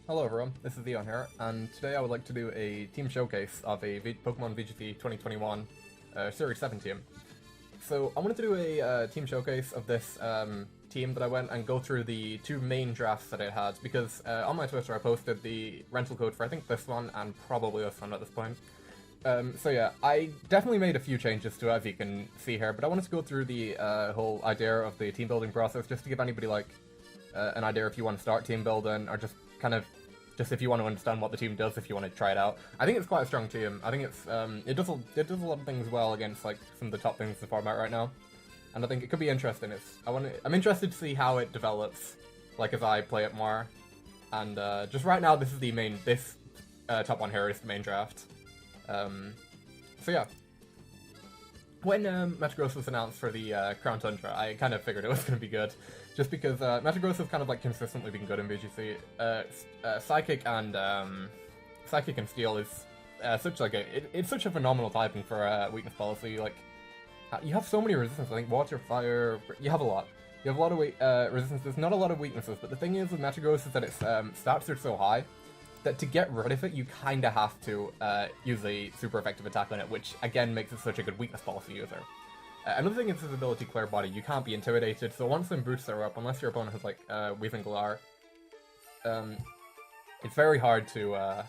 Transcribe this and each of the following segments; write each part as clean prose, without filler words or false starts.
Hello everyone, this is Leon here, and today I would like to do a team showcase of a Pokemon VGC 2021 Series 7 team. So I wanted to do a team showcase of this team that I went and go through the two main drafts that it had, because on my Twitter I posted the rental code for I think this one and probably this one at this point. So yeah, I definitely made a few changes to it, as you can see here, but I wanted to go through the whole idea of the team building process just to give anybody like an idea if you want to start team building, or just kind of if you want to understand what the team does, if you want to try it out. I think it's quite a strong team. I think it's it does a lot of things well against like some of the top things in the format right now, and I think it could be interesting. I'm interested to see how it develops, like as I play it more. And just right now, this is the main. This top one here is the main draft. So yeah. When Metagross was announced for the Crown Tundra, I kind of figured it was going to be good, just because Metagross has kind of like consistently been good in VGC. Psychic and Steel is such like it's such a phenomenal typing for weakness policy. Like you have so many resistances. I think Water, Fire, you have a lot. You have a lot of resistances, not a lot of weaknesses. But the thing is with Metagross is that its stats are so high that to get rid of it, you kind of have to use a super effective attack on it, which again makes it such a good weakness policy user. Another thing is his ability Clear Body. You can't be intimidated, so once some boosts are up, unless your opponent has like Weaving Galar, it's very hard to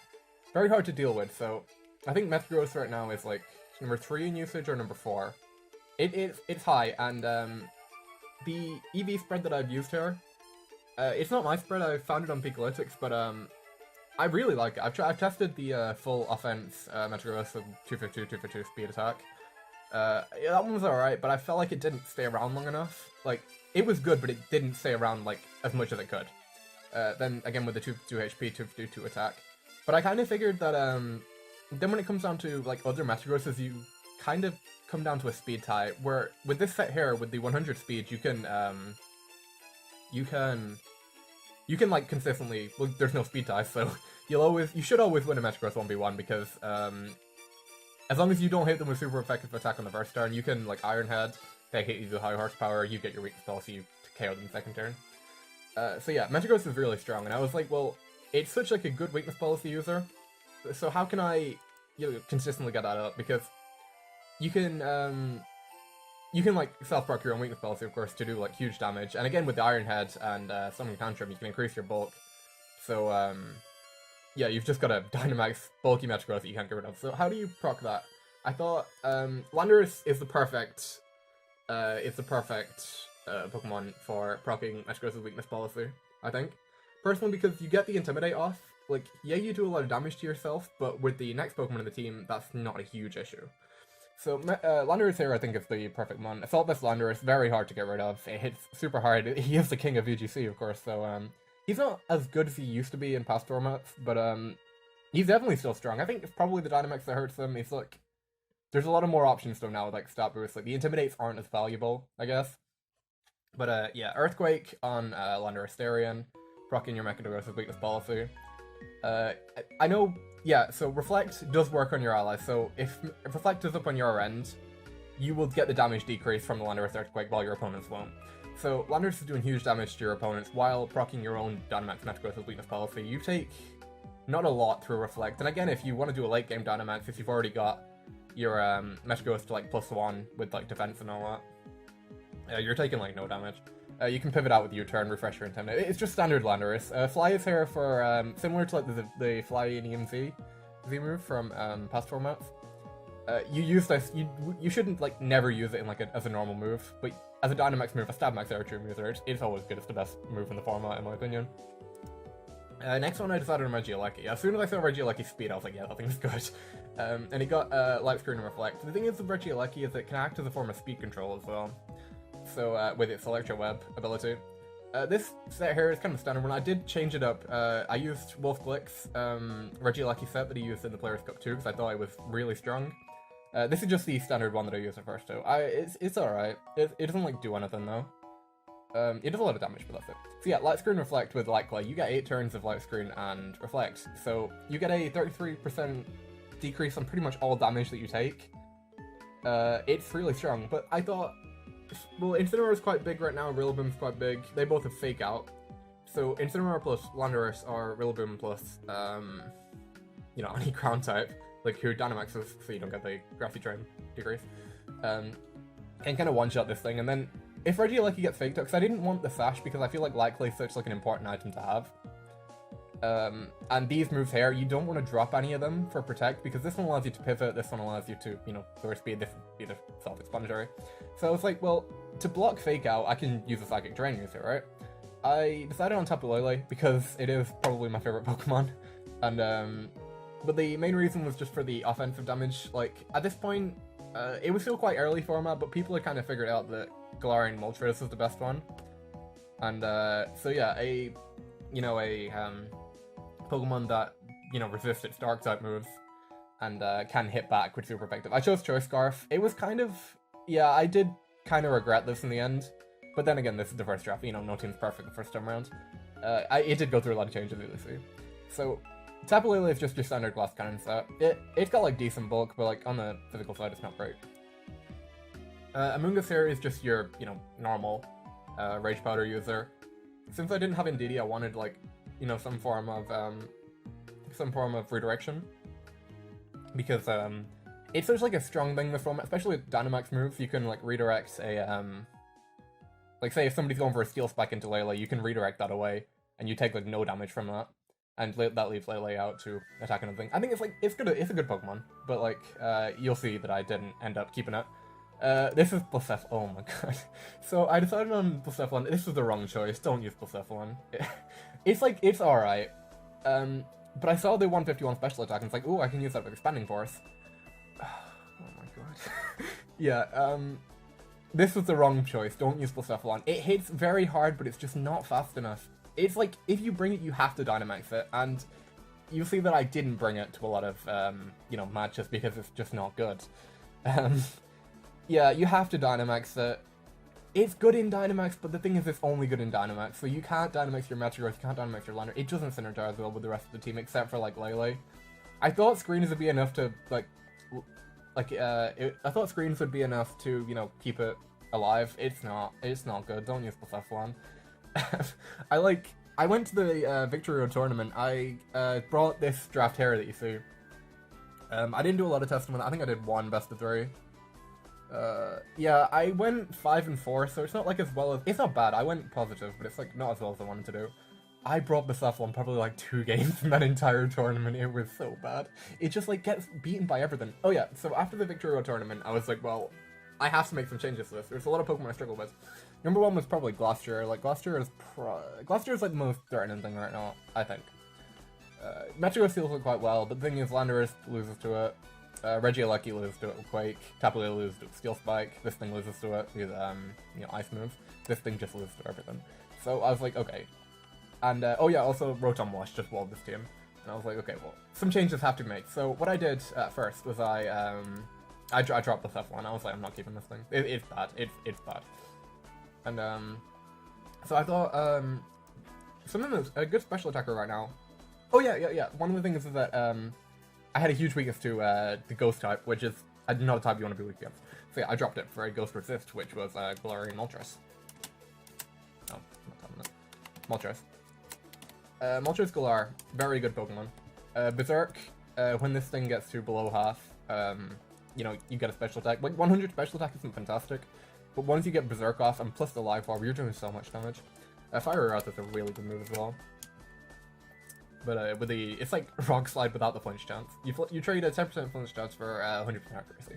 deal with. So I think Metagross right now is like number 3 in usage or number 4. It's high, and the EV spread that I've used here, it's not my spread. I found it on Pikalytics, but I really like it. I've tested the full offense Metagross with 252 speed attack. That one was alright, but I felt like it didn't stay around long enough. Like, it was good, but it didn't stay around like as much as it could. Then again with the 252 HP, 252 attack. But I kind of figured that then when it comes down to like other Metagrosses, you kind of come down to a speed tie, where with this set here, with the 100 speed, you can like consistently, well, there's no speed ties, so you should always win a Metagross 1v1, because as long as you don't hit them with super effective attack on the first turn, you can like Iron Head, they hit you with high horsepower, you get your weakness spell, so you KO them the second turn. So yeah, Metagross is really strong, and I was like, well, it's such like a good weakness policy user, so how can I consistently get that up? Because you can like self-proc your own weakness policy, of course, to do like huge damage. And again, with the Iron Head and Summoning Tantrum, you can increase your bulk. So yeah, you've just got a Dynamax bulky Metagross that you can't get rid of. So how do you proc that? I thought Landorus is the perfect Pokemon for proccing Metagross's weakness policy, I think. Personally, because you get the Intimidate off. Like, yeah, you do a lot of damage to yourself, but with the next Pokemon in the team, that's not a huge issue. So, Landorus here, I think, is the perfect one. Assault Vest Landorus, very hard to get rid of. It hits super hard. He is the king of VGC, of course, so, he's not as good as he used to be in past formats, but, he's definitely still strong. I think it's probably the Dynamax that hurts him. He's, like, there's a lot of more options, though, now, with, like, stat boosts. Like, the Intimidates aren't as valuable, I guess. But, yeah, Earthquake on, Landorus Therian, proccing your Metagross's weakness policy. I know, yeah, so Reflect does work on your allies, so if Reflect is up on your end, you will get the damage decrease from the Landorus Earthquake while your opponents won't. So Landorus is doing huge damage to your opponents while proccing your own Dynamax Metagross's weakness policy. You take not a lot through Reflect, and again, if you want to do a late game Dynamax, if you've already got your Metagross to like +1 with like defense and all that, you're taking like no damage. You can pivot out with U-turn, refresh your Intimidate. It's just standard Landorus. Fly is here for, similar to like the Fly in EMZ Z-move from past formats. You use this, you shouldn't like never use it in like as a normal move, but as a Dynamax move, a Stabmax Airstream user, it's always good. It's the best move in the format, in my opinion. Next one I decided on Regieleki. As soon as I saw Regieleki's speed, I was like, yeah, that thing's good. And he got Light Screen and Reflect. The thing is with Regieleki is it can act as a form of speed control as well. So, with its Electro Web ability. This set here is kind of a standard one. I did change it up. I used Wolf Glick's Regieleki set that he used in the Players' Cup 2, because I thought it was really strong. This is just the standard one that I used at first, though. It's alright. It doesn't, like, do anything, though. It does a lot of damage, but that's it. So yeah, Light Screen Reflect with Light Clay. You get 8 turns of Light Screen and Reflect. So, you get a 33% decrease on pretty much all damage that you take. It's really strong, but I thought... Well, Incineroar is quite big right now, Rillaboom's quite big. They both have Fake Out. So Incineroar plus Landorus or Rillaboom plus, any ground type, like who Dynamaxes so you don't get the Grassy Train decrease, can kind of one-shot this thing, and then if Regieleki gets faked out, because I didn't want the Sash because I feel like Light Clay is such like an important item to have. And these moves here, you don't want to drop any of them for Protect, because this one allows you to pivot, this one allows you to, Solar Speed, this be the self-explanatory. So it's like, well, to block Fake Out, I can use a Psychic Drain user, right? I decided on Tapu Lele because it is probably my favorite Pokemon, and but the main reason was just for the offensive damage. Like, at this point, it was still quite early format, but people had kind of figured out that Galarian Moltres is the best one. And so yeah, a Pokemon that, resists its dark type moves and can hit back with super effective. I chose Choice Scarf. It was kind of, yeah, I did kind of regret this in the end. But then again, this is the first draft, no team's perfect the first time around. It did go through a lot of changes, obviously. So, Tapu Lele is just your standard Glass Cannon set. It's got, like, decent bulk, but, like, on the physical side, it's not great. Amoonguss here is just your, normal Rage Powder user. Since I didn't have Indeedee, I wanted, like, some form of redirection. Because, it's such, like, a strong thing in this format, especially with Dynamax moves. You can, like, redirect a, like, say if somebody's going for a Steel Spike into Lele, you can redirect that away, and you take, like, no damage from that. And that leaves Lele out to attack another thing. I think it's, like, it's a good Pokemon, but, like, you'll see that I didn't end up keeping it. This is Blacephalon. Oh my god. So I decided on Blacephalon. This was the wrong choice. Don't use Blacephalon. It's, like, it's alright. But I saw the 151 special attack, and it's like, ooh, I can use that with Expanding Force. Oh my god. Yeah, this was the wrong choice. Don't use Blacephalon. It hits very hard, but it's just not fast enough. It's like, if you bring it, you have to Dynamax it, and you'll see that I didn't bring it to a lot of, matches because it's just not good. Yeah, you have to Dynamax it. It's good in Dynamax, but the thing is it's only good in Dynamax, so you can't Dynamax your Metagross, you can't Dynamax your Lander. It doesn't synergize well with the rest of the team, except for, like, Lele. I thought Screens would be enough to, I thought Screens would be enough to, keep it alive. It's not good. Don't use Blacephalon. I went to the Victory Road tournament. I brought this draft hair that you see. I didn't do a lot of testing on it. I think I did one best of 3. Yeah, I went 5 and 4, so it's not like as well as, it's not bad. I went positive, but it's like not as well as I wanted to do. I brought Blacephalon probably like 2 games in that entire tournament. It was so bad. It just like gets beaten by everything. Oh yeah, so after the Victory Road tournament, I was like, well, I have to make some changes to this. There's a lot of Pokemon I struggle with. Number 1 was probably Glastrier. Like, Glastrier is like the most threatening thing right now, I think. Metagross deals it quite well, but the thing is, Landorus loses to it. Regieleki loses to it with Quake. Tapu Lele loses to it with Steel Spike. This thing loses to it with, Ice moves. This thing just loses to everything. So I was like, okay. And, oh yeah, also Rotom Wash just walled this team. And I was like, okay, well, some changes have to be made. So what I did at first was I dropped the F1. I was like, I'm not keeping this thing. It's bad. It's bad. And, so I thought, something that's a good special attacker right now. Oh yeah. One of the things is that, I had a huge weakness to, the Ghost type, which is not a type you want to be weak against. So yeah, I dropped it for a Ghost Resist, which was, Galarian Moltres. Oh, I'm not having it. Moltres. Moltres Galar, very good Pokemon. Berserk, when this thing gets to below half, you get a special attack. Like, 100 special attack isn't fantastic, but once you get Berserk off, and plus the Life Orb, you're doing so much damage. Fire Earth is a really good move as well. But, it's like Rock Slide without the flinch chance. You trade a 10% flinch chance for, 100% accuracy.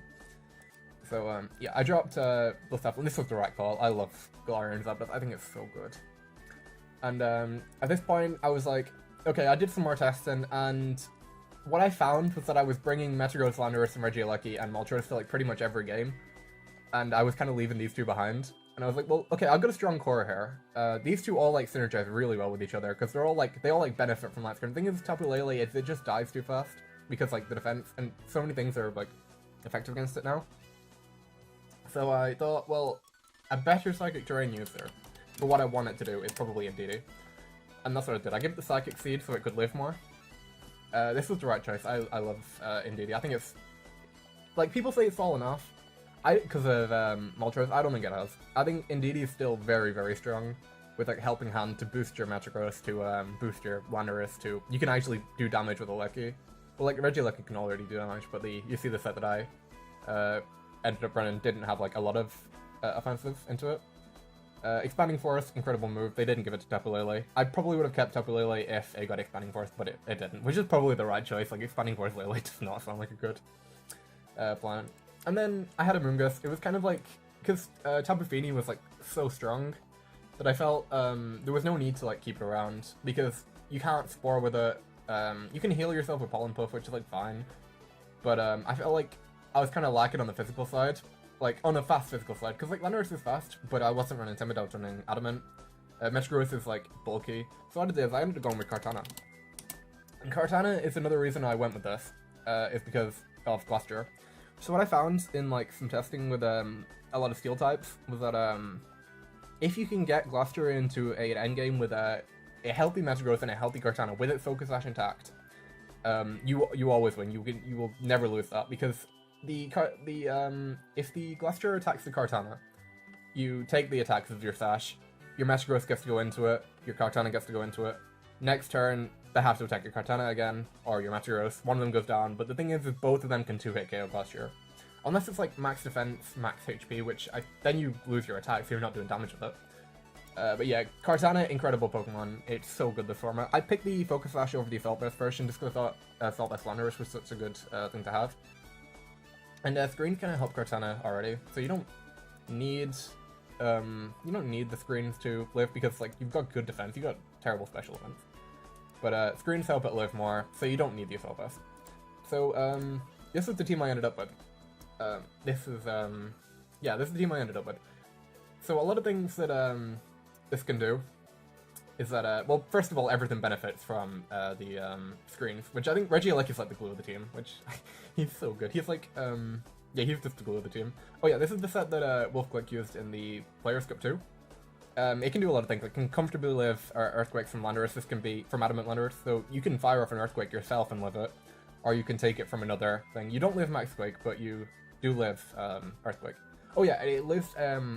So, yeah, I dropped, Blacephalon. This was the right call. I love Galarian Zapdos. I think it's so good. And, at this point, I was like, okay, I did some more testing, and what I found was that I was bringing Metagross, Landorus, and Regieleki, and Moltres to, like, pretty much every game. And I was kind of leaving these two behind. And I was like, well, okay, I've got a strong core here. These two all, like, synergize really well with each other, because they all benefit from that screen. The thing is, Tapu Lele, it just dies too fast, because, like, the defense, and so many things are, like, effective against it now. So I thought, well, a better Psychic Terrain user, for what I want it to do, is probably Indeedee. And that's what I did. I gave it the Psychic Seed so it could live more. This was the right choice. I love Indeedee. I think it's, like, people say it's fallen off. Because of Moltres, I don't think it has. I think Indeedee is still very, very strong with like Helping Hand to boost your Metagross, to boost your Landorus, to you can actually do damage with a Lecky. Well, like Regieleki can already do damage, but you see the set that I ended up running didn't have like a lot of offensive into it. Expanding Force, incredible move. They didn't give it to Tapu Lele. I probably would have kept Tapu Lele if it got Expanding Force, but it didn't, which is probably the right choice. Like, Expanding Force Lele does not sound like a good plan. And then I had a Moongus. It was kind of like, because Tapu Fini was like so strong that I felt there was no need to like keep it around, because you can't Spore with it. You can heal yourself with Pollen Puff, which is like fine, but I felt like I was kind of lacking on the physical side. Like, on the fast physical side, because, like, Landorus is fast, but I wasn't running Timid, I was running Adamant. Metagross is, like, bulky. So what I did is I ended up going with Kartana. And Kartana is another reason I went with this, is because of Glastrier. So what I found in, like, some testing with a lot of Steel types was that if you can get Glastrier into an endgame with a healthy Metagross and a healthy Kartana with its Focus Sash intact, you always win. You will never lose that, because if the Glastrier attacks the Kartana, you take the attacks as your Sash, your Metagross gets to go into it, your Kartana gets to go into it. Next turn, they have to attack your Kartana again, or your Metagross. One of them goes down, but the thing is both of them can 2-hit KO Glastrier. Unless it's like max defense, max HP, which then you lose your attack, so you're not doing damage with it. But yeah, Kartana, incredible Pokemon. It's so good this format. I picked the Focus Sash over the Assault Vest version just because I thought Assault Vest Landorus was such a good thing to have. And screens kind of help Kartana already, so you don't need the screens to live, because like you've got good defense, you've got terrible special defense. But screens help it live more, so you don't need the Assault Vest. So this is the team I ended up with. This is the team I ended up with. So a lot of things that this can do is that well, first of all, everything benefits from the screens, which I think Regieleki is like the glue of the team, which he's so good. He's like yeah, he's just the glue of the team. Oh yeah, this is the set that Wolfglick used in the Players Cup too. It can do a lot of things. It can comfortably live Earthquakes from Landorus. This can be from Adamant Landorus, so you can fire off an Earthquake yourself and live it, or you can take it from another thing. You don't live Max Quake, but you do live Earthquake. Oh yeah, it lives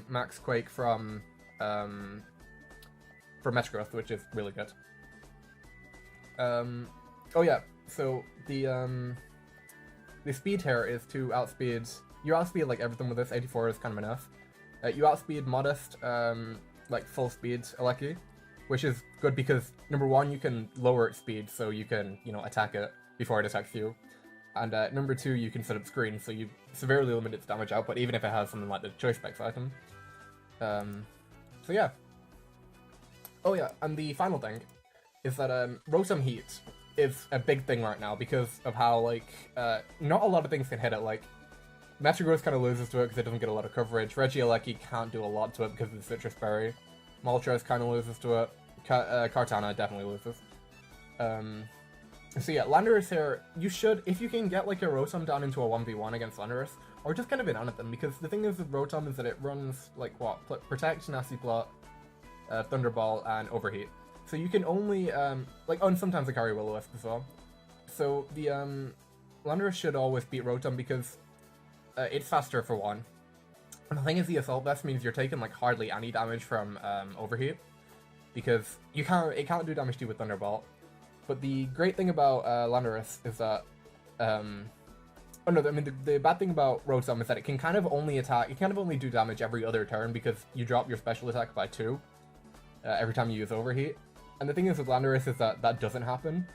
Max Quake from Metagross, which is really good. Oh yeah, so the speed here is to outspeed. You outspeed like everything with this. 84 is kind of enough. You outspeed Modest, like full speed Aleki, which is good because number one, you can lower its speed, so you can attack it before it attacks you. And number two, you can set up screens, so you severely limit its damage output, even if it has something like the Choice Specs item. So yeah. Oh yeah, and the final thing is that Rotom Heat is a big thing right now because of how, like, not a lot of things can hit it. Like, Metagross kind of loses to it because it doesn't get a lot of coverage. Regieleki can't do a lot to it because of the Citrus Berry. Moltres kind of loses to it. Kartana definitely loses. So yeah, Landorus here, you should, if you can get like a Rotom down into a 1v1 against Landorus, or just kind of in on at them, because the thing is with Rotom is that it runs like what? Protect, Nasty Plot, Thunderball, and Overheat. So you can only, and sometimes they carry Will-O-Wisp as well. So the Landorus should always beat Rotom because it's faster for one. And the thing is, the Assault Vest means you're taking like hardly any damage from Overheat, because it can't do damage to you with Thunderbolt. But the great thing about Landorus is that, the bad thing about Rotom is that it can kind of only do damage every other turn because you drop your special attack by 2 every time you use Overheat. And the thing is with Landorus is that that doesn't happen.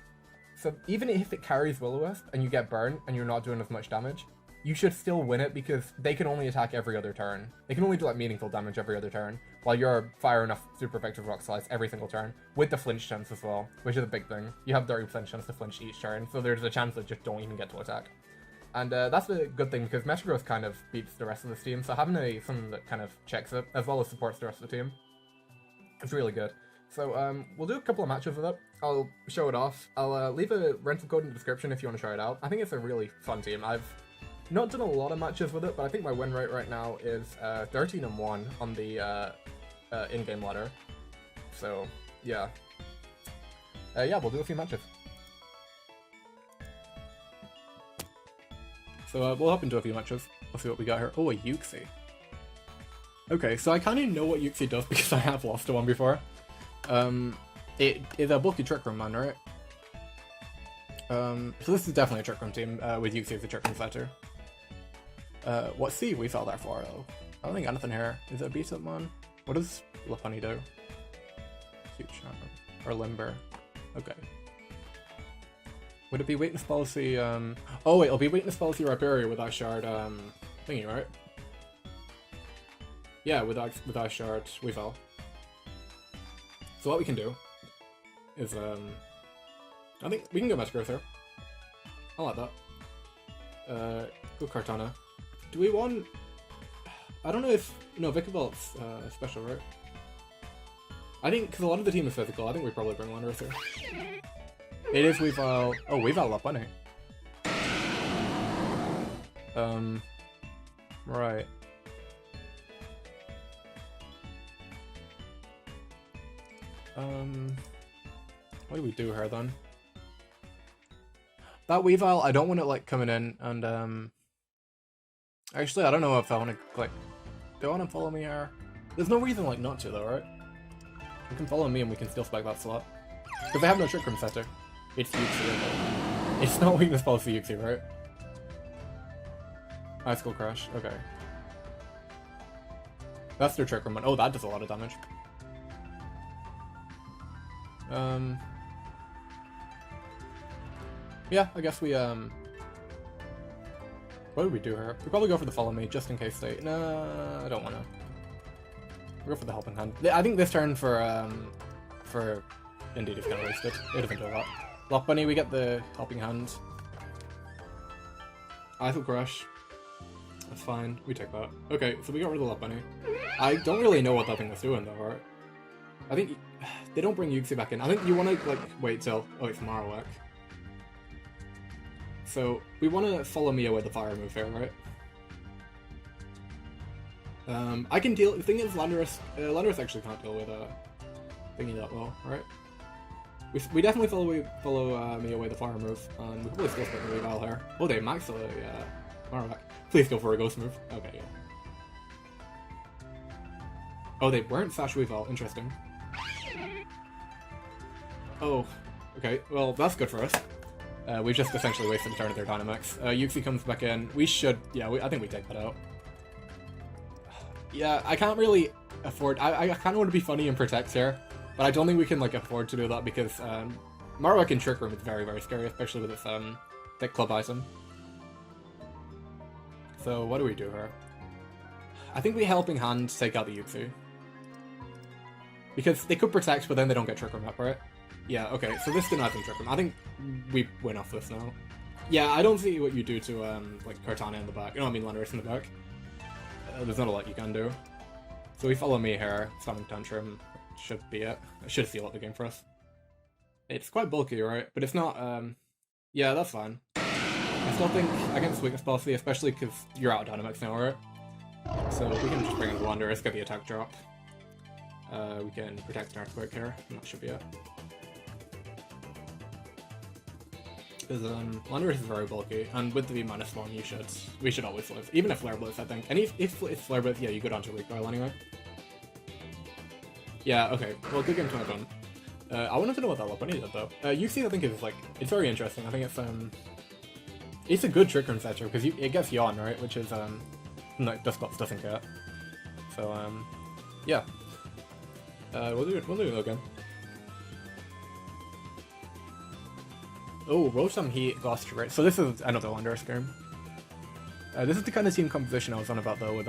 So even if it carries Will-O-Wisp and you get burned and you're not doing as much damage, you should still win it because they can only attack every other turn. They can only do like meaningful damage every other turn, while you're firing off super effective Rock Slice every single turn, with the flinch chance as well, which is a big thing. You have 30% chance to flinch each turn, so there's a chance that just don't even get to attack. And that's a good thing because Metagross kind of beats the rest of this team, so having something that kind of checks it, as well as supports the rest of the team, is really good. So we'll do a couple of matches with it. I'll show it off. I'll leave a rental code in the description if you want to try it out. I think it's a really fun team. I've not done a lot of matches with it, but I think my win rate right now is 13-1 on the in-game ladder. So yeah, we'll do a few matches. So we'll hop into a few matches. We'll see what we got here. Oh, a Uxie. Okay, so I kind of know what Uxie does because I have lost to one before. It is a bulky Trick Room man, right? So this is definitely a Trick Room team, with Yuxi as the Trick Room setter. What C we fell there for, though? I don't think anything here. Is it a beat up man? What does Lapani do? Cute charm. Or Limber. Okay. Would it be weakness policy, oh wait, it'll be weakness policy Rhyperior with Ice Shard, thingy, right? Yeah, with Ice Shard, we fell. So what we can do is, I think we can go Metagross here. I like that. Go Kartana. Do we want... I don't know if... No, Vicavolt's special, right? I think, because a lot of the team is physical, I think we probably bring Landorus here. It is Weavile... Oh, Weavile up, wasn't it? Right. What do we do here, then? That Weavile, I don't want it, like, coming in, and, actually, I don't know if I want to, like... Do I want to follow me here? There's no reason, like, not to, though, right? You can follow me and we can still spec that slot. Because they have no Trick Room setter. It's Yuxi. It's not weakness policy Yuxi, right? Ice Skull Crash. Okay. That's their Trick Room one. Oh, that does a lot of damage. Yeah, I guess we, what do we do here? We probably go for the follow me, just in case they... No, I don't wanna. We'll go for the helping hand. I think this turn for Indeed is kinda wasted. It doesn't do a lot. Lock Bunny, we get the helping hand. Ithel Crush. That's fine, we take that. Okay, so we got rid of the Lock Bunny. I don't really know what that thing was doing though, right? I think... They don't bring Yuxi back in. I think you wanna, like, wait till... Oh, it's Marowak. So, we want to follow Mia with the fire move here, right? I can deal... The thing is, Landorus actually can't deal with thingy that well, right? We definitely follow Mia with the fire move, and we probably still split really well here. Oh, they max the Marowak. Please go for a ghost move. Okay, yeah. Oh, they weren't Sash Weavile. Interesting. Oh, okay. Well, that's good for us. We've just essentially wasted a turn of their Dynamax. Yuxi comes back in. We should... Yeah, I think we take that out. Yeah, I can't really afford... I kind of want to be funny and protect here, but I don't think we can, like, afford to do that because Marowak in Trick Room is very, very scary, especially with its thick club item. So, what do we do here? I think we Helping Hand take out the Yuxi. Because they could protect, but then they don't get Trick Room up, right? Yeah, okay, so this didn't have any Trick Room. I think we win off this now. Yeah, I don't see what you do to, like, Kartana in the back. You know what I mean, Landorus in the back. There's not a lot you can do. So we follow me here. Stomach Tantrum should be it. It should seal up the game for us. It's quite bulky, right? But it's not, yeah, that's fine. I still think against weakness policy, especially because you're out of Dynamax now, right? So we can just bring in the Landorus, get the attack drop. We can protect an Earthquake here, and that should be it. Because Landorus is very bulky, and with the V-1, we should always live. Even if Flare Blitz, I think. And if Flare Blitz, yeah, you go down to Recoil anyway. Yeah, okay. Well, good game to have done. I wanted to know what that Lopunny did, though. Yuxi, I think, is, like, it's very interesting. I think it's a good Trick Room setter, because it gets Yawn, right? Which is, no, Dusclops doesn't get. So, yeah. We'll do it again. Oh, Rotom Heat, Gloucester, right? So this is another Landorus game. This is the kind of team composition I was on about, though, with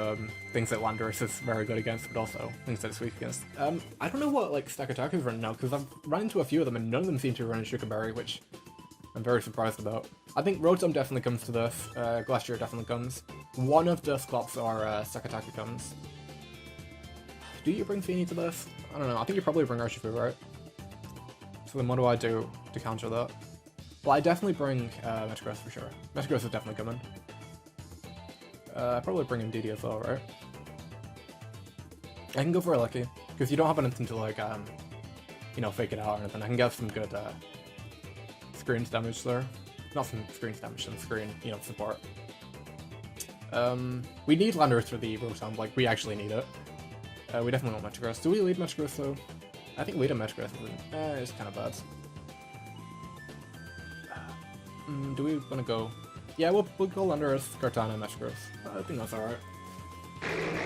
things that Landorus is very good against, but also things that it's weak against. I don't know what, like, stack attack is running now, because I've run into a few of them, and none of them seem to run in Sugar Berry, which I'm very surprised about. I think Rotom definitely comes to this, Glacier definitely comes. One of Dusclops or stack attack comes. Do you bring Feeny to this? I don't know, I think you probably bring Urshifu, right? So then what do I do to counter that? Well, I definitely bring Metagross for sure. Metagross is definitely coming. I probably bring in DD as well, right? I can go for a Lucky, because you don't have anything to, like, you know, fake it out or anything. I can get some good screens damage there. Not some screens damage, some screen, you know, support. We need Landorus for the Rotom, like, we actually need it. We definitely want Metagross. Do we lead Metagross, though? I think lead a Metagross isn't. It's kind of bad. Do we want to go? Yeah, we'll go under us, Kartana, Metagross. I think that's alright.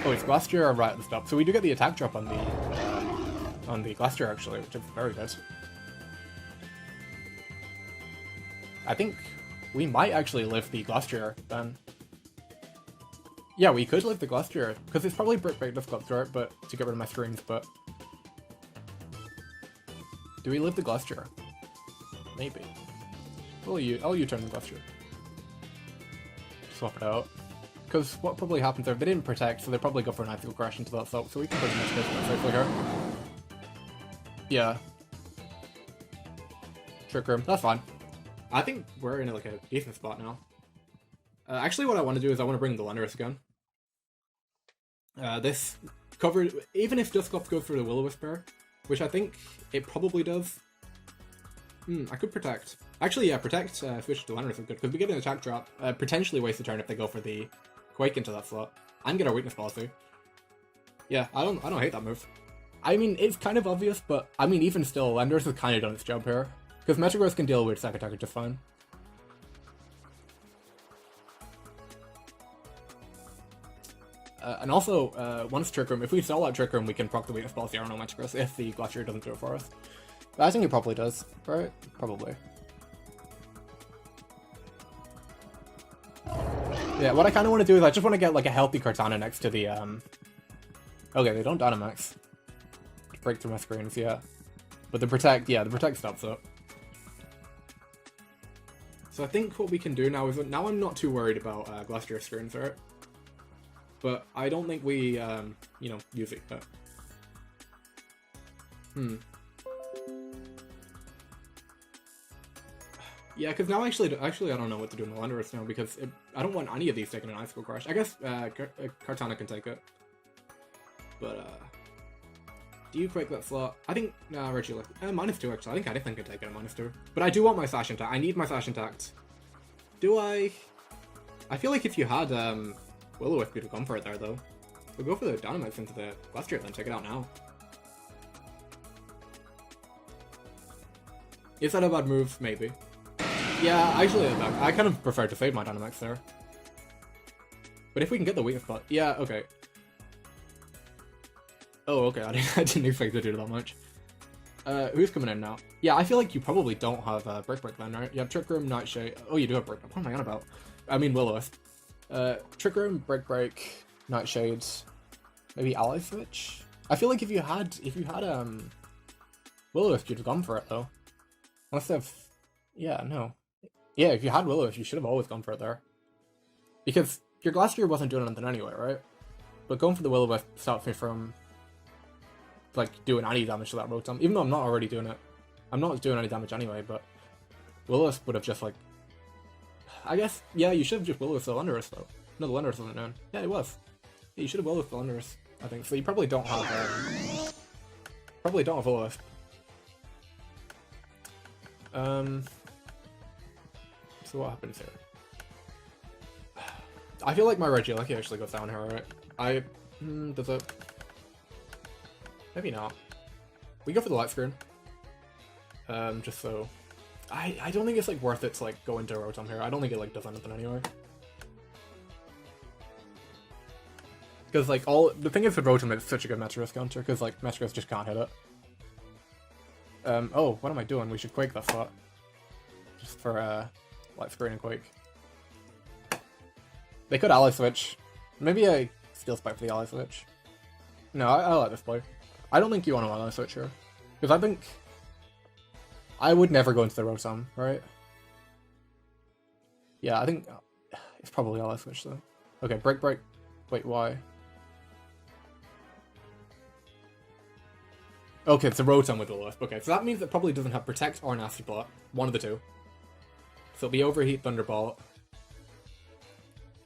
Oh, it's Glastrier right at the stop. So we do get the attack drop on the Glastrier actually, which is very good. I think we might actually live the Glastrier then. Yeah, we could live the Glastrier, because it's probably Brick Break difficult to start, but to get rid of my screens, but... Do we live the Glastrier? Maybe. I'll U-turn the Glastrier. Swap it out. Because what probably happens there, they didn't protect, so they probably go for an Icicle Crash into that slot, so we can put a Metagross safely here. Yeah. Trick Room, that's fine. I think we're in like a decent spot now. Actually, what I want to do is I want to bring the Landorus again. This covered, even if Dusclops goes through the Will-O-Wisp pair, which I think it probably does. I could protect. Actually, yeah, protect, switch to Landorus is good, because we get an attack drop, potentially waste a turn if they go for the Quake into that slot, and get our weakness policy. Yeah, I don't hate that move. I mean, it's kind of obvious, but I mean, even still, Landorus has kind of done its job here, because Metagross can deal with Sack Attacker just fine. And also, once Trick Room, if we sell out Trick Room, we can proc the weakness policy on Metagross if the Glastrier doesn't do it for us. But I think it probably does, right? Probably. Yeah, what I kind of want to do is I just want to get like a healthy Kartana next to the, Okay, they don't Dynamax. Break through my screens, yeah. But the Protect, yeah, the Protect stops it. So I think what we can do now is, now I'm not too worried about Glastrier screens, right? But I don't think we, you know, use it, but... Yeah, because now actually I don't know what to do in the Landorus now, because I don't want any of these taking an Icicle Crash. I guess Kartana can take it. But, do you Quake that slot? I think, Regieleki, -2 actually. I think anything can take it at -2. But I do want my Sash intact. I need my Sash intact. Do I? I feel like if you had, Will-O-Wisp, you'd have gone for it there, though. We'll go for the Dynamax into the Glastrier then, take it out now. Is that a bad move? Maybe. Yeah, actually, I kind of prefer to save my Dynamax there. But if we can get the weakness spot... Yeah, okay. Oh, okay, I didn't expect to do that much. Who's coming in now? Yeah, I feel like you probably don't have Brick Break then, right? You have Trick Room, Nightshade... Oh, you do have Brick Break. What am I on about? I mean, Will-O-Wisp. Trick Room, Brick Break, Nightshade, maybe Ally Switch? I feel like if you had Will-O-Wisp, you'd have gone for it, though. Unless they have... Yeah, no. Yeah, if you had Will-O-Wisp, you should have always gone for it there. Because your Glastrier wasn't doing anything anyway, right? But going for the Will-O-Wisp stops me from, like, doing any damage to that Rotom. Even though I'm not already doing it. I'm not doing any damage anyway, but Will-O-Wisp would have just, like... I guess, yeah, you should have just Will-O-Wisp the Landorus, though. No, the Landorus wasn't known. Yeah, it was. Yeah, you should have Will-O-Wisp the Landorus, I think. So you probably don't have, Will-O-Wisp. So what happens here? I feel like my Regieleki actually goes down here, right? Does it? Maybe not. We go for the light screen. Just so... I don't think it's, like, worth it to, like, go into Rotom here. I don't think it, like, does anything anyway. Because, like, the thing is with Rotom, it's such a good Metagross counter, because, like, Metagross just can't hit it. Oh, what am I doing? We should Quake that slot. Just for, light screen and Quake. They could Ally Switch. Maybe a Steel Spike for the Ally Switch. No, I'll let this play. I don't think you want to Ally Switch here. Because I think... I would never go into the Rotom, right? Yeah, I think... It's probably Ally Switch, though. Okay, Break Break. Wait, why? Okay, it's a Rotom with Will-O-Wisp. Okay, so that means it probably doesn't have Protect or Nasty Plot. One of the two. So it'll be Overheat, Thunderbolt.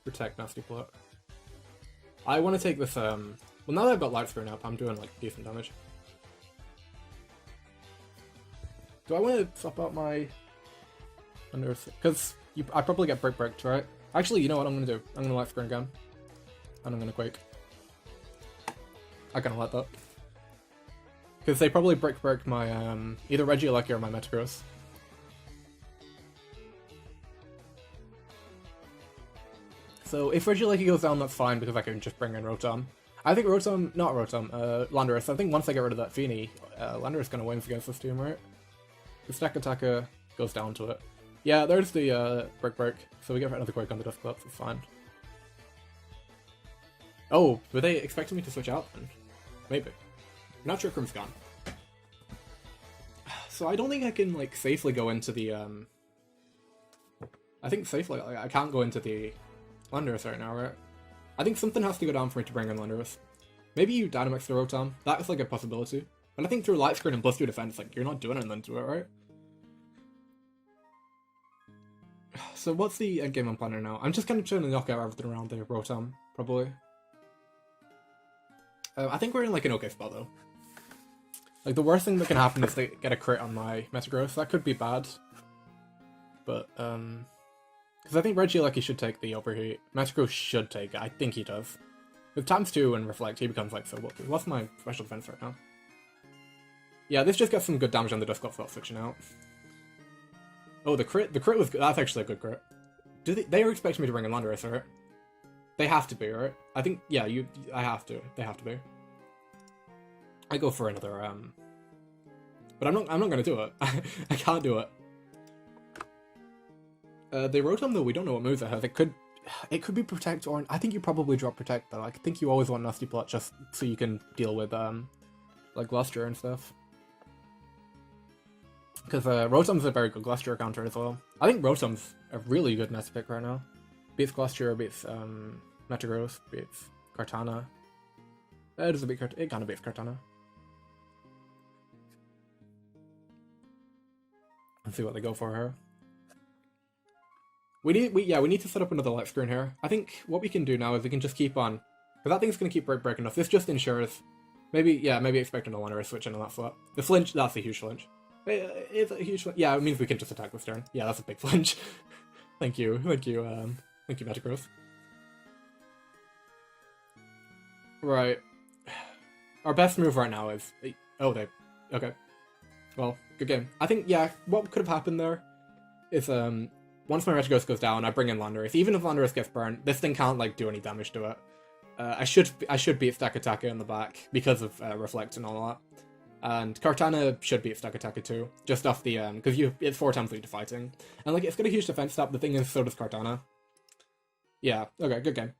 Protect, Nasty Plot. I want to take this, well, now that I've got Light Screen up, I'm doing, like, decent damage. Do I want to swap out my... Because I probably get Brick Breaked, right? Actually, you know what I'm going to do? I'm going to Light Screen again. And I'm going to Quake. I kind of like that. Because they probably break my either Regieleki or my Metagross. So if Regieleki goes down, that's fine because I can just bring in Rotom. I think Landorus. I think once I get rid of that Feeny, Landorus kind of wins against this team, right? The stack attacker goes down to it. Yeah, there's the break. So we get another Quake on the Dusclops, it's fine. Oh, were they expecting me to switch out then? Maybe. I'm not sure Crim's gone. So I don't think I can, like, safely go into the, I think safely, like, I can't go into the Landorus right now, right? I think something has to go down for me to bring in Landorus. Maybe you Dynamax the Rotom. That is, like, a possibility. But I think through Light Screen and plus 2 defense, like, you're not doing anything to it, right? So what's the endgame I'm planning now? I'm just kind of trying to knock out everything around the Rotom, probably. I think we're in, like, an okay spot, though. Like, the worst thing that can happen is they get a crit on my Metagross. That could be bad. But, because I think Regieleki should take the overheat. Metagross should take it. I think he does. With times 2 and Reflect, he becomes, like, so what? What's my special defense right now? Yeah, this just gets some good damage on the Dusclops without switching out. Oh, the crit was good. That's actually a good crit. They are expecting me to bring in Landorus, right? They have to be, right? I think, yeah, I have to. They have to be. I go for another, but I'm not gonna do it. I can't do it. The Rotom, though, we don't know what moves it has. It could be Protect, or I think you probably drop Protect, though. I think you always want Nasty Plot just so you can deal with, like, Glusture and stuff. Because, Rotom's a very good Glusture counter as well. I think Rotom's a really good meta pick right now. Beats Glusture, beats, Metagross, beats Kartana. It kind of beats Kartana. Let's see what they go for here. We need to set up another Light Screen here. I think what we can do now is we can just keep on, because that thing's going to keep breaking us. This just ensures, maybe expecting a Wanderer switch in on that slot. The flinch, that's a huge flinch. It's a huge flinch. Yeah, it means we can just attack this turn. Yeah, that's a big flinch. Thank you, Metagross. Right. Our best move right now is... okay. Well, good game. I think, yeah, what could have happened there is, once my Metagross goes down, I bring in Landorus. Even if Landorus gets burned, this thing can't, like, do any damage to it. I should beat Stack Attacker in the back because of Reflect and all that. And Kartana should beat Stack Attacker too, just off the, because it's 4 times lead to fighting. And, like, it's got a huge defense stat, the thing is, so does Kartana. Yeah, okay, good game.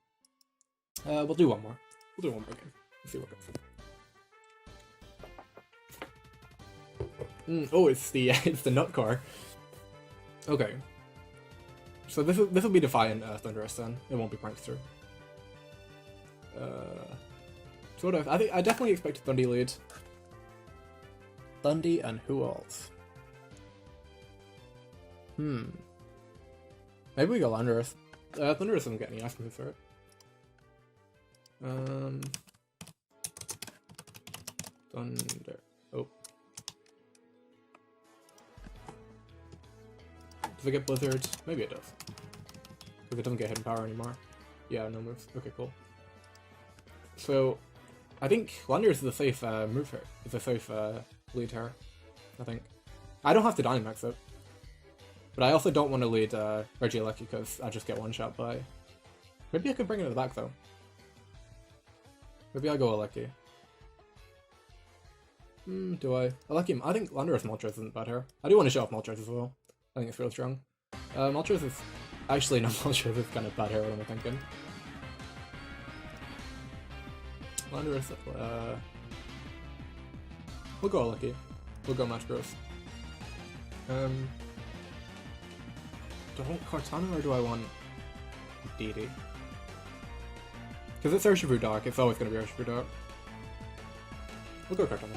We'll do one more. We'll do one more game. Let's see what goes. Oh, it's the Nutcore. Okay. So this will be Defiant Thunderous then. It won't be Prankster. Sort of. I definitely expect Thundy lead. Thundy and who else? Maybe we go Thunderous. Thunderous doesn't get any ice moves for it. Thunder. Oh. Does it get Blizzard? Maybe it does. Because it doesn't get Hidden Power anymore. Yeah, no moves. Okay, cool. So, I think Landorus is a safe move here. It's a safe lead here, I think. I don't have to Dynamax it. But I also don't want to lead Regieleki because I just get one-shot by... Maybe I could bring it in the back, though. Maybe I'll go Aleki. Do I? Aleki, I think Landorus Moltres isn't bad here. I do want to show off Moltres as well. I think it's real strong. Moltres is... Actually, no, Moltres is kind of bad here, what am I thinking? Landorus, we'll go Aleki. We'll go Metagross. Do I want Kartana or do I want DD? Because it's Urshifu Dark, it's always going to be Urshifu Dark. We'll go Kartana.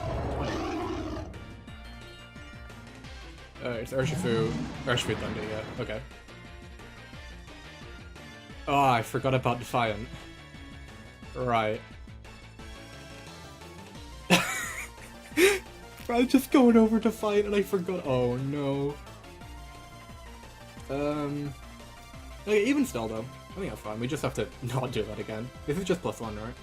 It's Urshifu Thunder, yeah, okay. Oh, I forgot about Defiant. Right. I was just going over Defiant and I forgot. Oh no. Okay, even still though, I think that's fine. We just have to not do that again. This is just +1, right?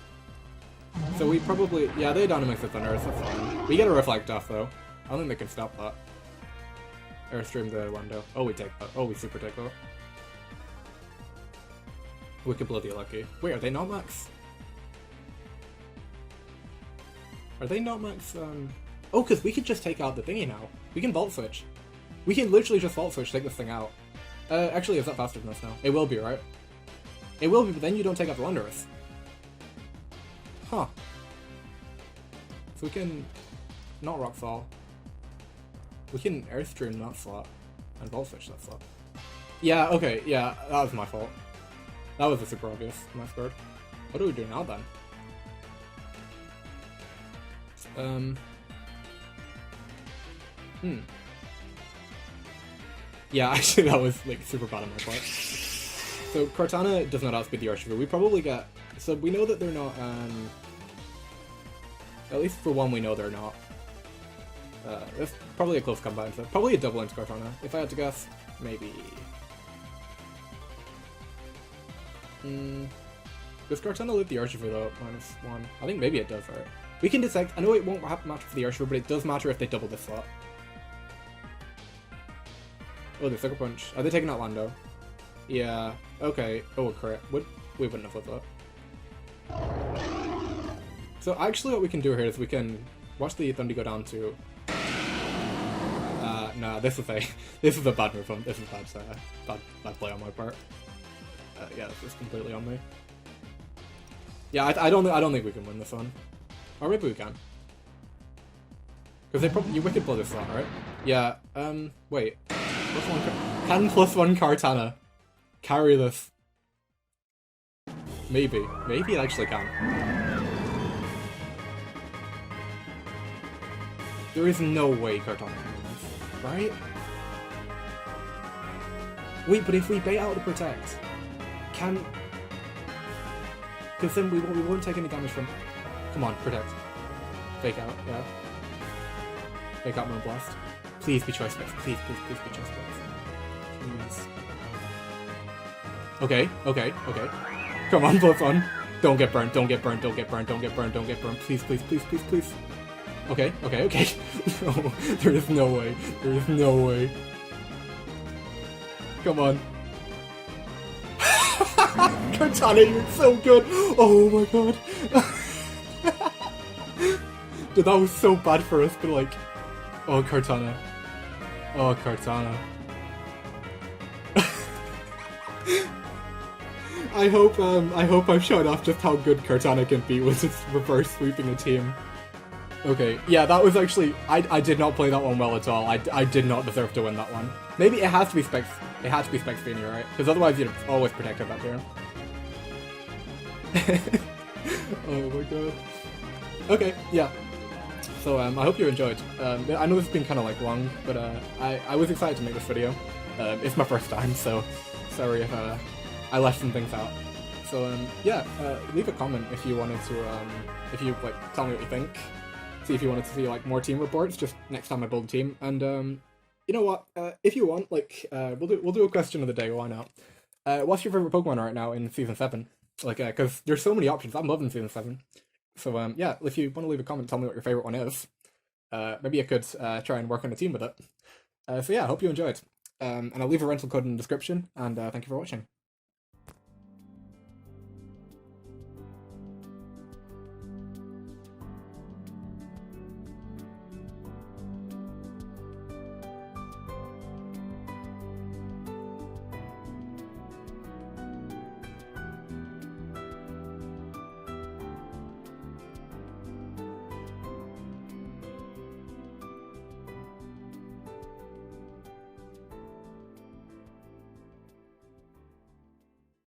So we probably... Yeah, they Dynamax with Thunder, that's fine. We get a Reflect off, though. I don't think they can stop that. Airstream the Wando. Oh, we take that. Oh, we super take that. We could blow the Regieleki. Wait, are they not max? Are they not max, Oh, because we could just take out the thingy now. We can Volt Switch. We can literally just Volt Switch, take this thing out. Actually, is that faster than us now? It will be, right? It will be, but then you don't take out the Wanderers. Huh. So we can... Not Rockfall. We can Airstream that slot. And Volt Switch that slot. Yeah, okay, yeah, that was my fault. That was a super obvious my scored. What do we do now, then? Yeah, actually that was, like, super bad on my part. So, Kartana does not outspeed the Urshifu. We probably get... So, we know that they're not, At least for one, we know they're not. That's probably a close combine, so probably a double into Kartana. If I had to guess, maybe... Does Kartana lift the Urshifu, though, -1? I think maybe it does, right? We can dissect. I know it won't matter for the Urshifu, but it does matter if they double this slot. Oh, the Sucker Punch. Are they taking out Lando? Yeah. Okay. Oh, a crit. We wouldn't have flipped that. So actually what we can do here is we can watch the Thunder go down to... nah, this is a bad move. This is bad play on my part. Yeah, this is completely on me. Yeah, I don't think we can win this one. Or maybe we can. Because they probably... You Wicked blow this slot, right? Yeah, wait. Can +1 Kartana carry this? Maybe. Maybe it actually can. There is no way Kartana can win this, right? Wait, but if we bait out the Protect, can... Because then we won't take any damage from... Come on, Protect. Fake out, yeah. Fake out Moonblast. Please be Choice Specs. Please be Choice Specs. Please. Okay. Come on, +1. Don't get burned. Please. Okay. No, there is no way. Come on. Kartana, you're so good! Oh my god. Dude, that was so bad for us, but like... Oh, Kartana. I hope I've shown off just how good Kartana can be with its reverse sweeping a team. Okay, yeah, that was actually... I did not play that one well at all. I did not deserve to win that one. Maybe it has to be Specs... It has to be Specs Fienia, right? Because otherwise you'd have always protected that turn. Oh my god. Okay, yeah. So I hope you enjoyed. I know this has been kind of like long, but I was excited to make this video. It's my first time, so sorry if I left some things out. So yeah, leave a comment if you wanted to, if you like tell me what you think. See if you wanted to see like more team reports just next time I build a team. And you know what? If you want, like, we'll do a question of the day. Why not? What's your favorite Pokemon right now in Season 7? Like, because there's so many options. I'm loving Season 7. So, yeah, if you want to leave a comment, tell me what your favorite one is. Maybe I could try and work on a team with it. So, yeah, I hope you enjoyed. And I'll leave a rental code in the description, and thank you for watching.